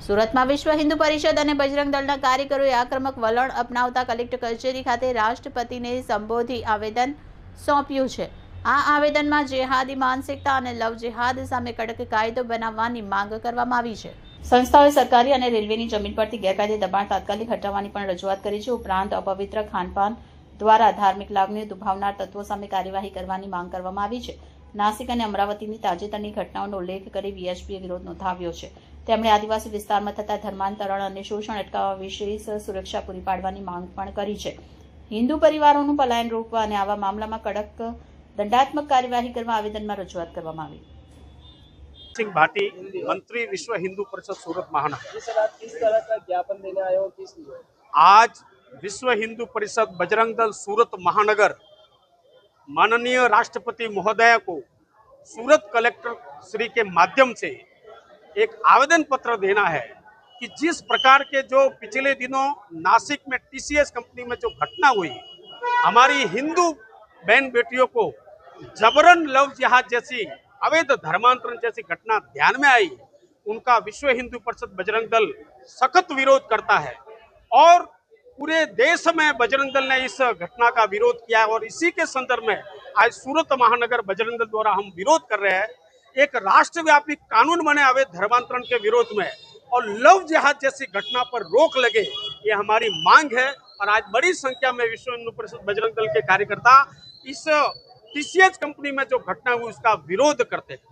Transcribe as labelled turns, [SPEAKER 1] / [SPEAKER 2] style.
[SPEAKER 1] સુરતમાં વિશ્વ હિન્દુ પરિષદ અને બજરંગ દળના કાર્યકરોએ આક્રમક વલણ અપનાવતા કલેક્ટર કચેરી ખાતે રાષ્ટ્રપતિને સંબોધી આવેદન સોંપ્યું છે। આ આવેદનમાં જેહાદી માનસિકતા અને લવ જેહાદ સામે કડક કાયદો બનાવવાની માંગ કરવામાં આવી છે। સંસ્થાઓએ સરકારી અને રેલવેની જમીન પરથી ગેરકાયદે દબાણ તાત્કાલિક હટાવવાની પણ રજૂઆત કરી છે। ઉપરાંત અપવિત્ર ખાનપાન દ્વારા ધાર્મિક લાગણીઓ દુભાવનાર તત્વો સામે કાર્યવાહી કરવાની માંગ કરવામાં આવી છે। નાસિક અને અમરાવતીની તાજેતરની ઘટનાઓનો ઉલ્લેખ કરી વીએચપીએ વિરોધ નોંધાવ્યો છે। તેમણે આદિવાસી વિસ્તારમાં થતા ધર્માંતરણ અને શોષણ અટકાવવા વિશેષ સુરક્ષા પૂરી પાડવાની માંગ પણ કરી છે। હિન્દુ પરિવારોનું પલાયન રોકવા અને આવા મામલામાં કડક દંડાત્મક કાર્યવાહી કરવા આવેદનમાં રજૂઆત કરવામાં આવી।
[SPEAKER 2] सिंह भाटी, मंत्री विश्व हिंदू परिषद सूरत महानगर।
[SPEAKER 3] जी सर, आप किस तरह का ज्ञापन देने आए हो, किस लिए?
[SPEAKER 2] आज विश्व हिंदू परिषद बजरंग दल सूरत महानगर माननीय राष्ट्रपति महोदय को सूरत कलेक्टर श्री के माध्यम से एक आवेदन पत्र देना है कि जिस प्रकार के जो पिछले दिनों नासिक में टीसीएस कंपनी में जो घटना हुई, हमारी हिंदू बहन बेटियों को जबरन लव जिहाद जैसी अवैध धर्मांतरण जैसी घटना ध्यान में आई, उनका विश्व हिंदू परिषद बजरंग दल सख्त विरोध करता है और पूरे देश में बजरंग दल ने इस घटना का विरोध किया है। और इसी के संदर्भ में आज सूरत महानगर बजरंग दल द्वारा हम विरोध कर रहे हैं एक राष्ट्रव्यापी कानून बने अवैध धर्मांतरण के विरोध में, और लव जिहाद जैसी घटना पर रोक लगे, ये हमारी मांग है। और आज बड़ी संख्या में विश्व हिंदू परिषद बजरंग दल के कार्यकर्ता इस टीसीएस कंपनी में जो घटना हुई उसका विरोध करते हैं।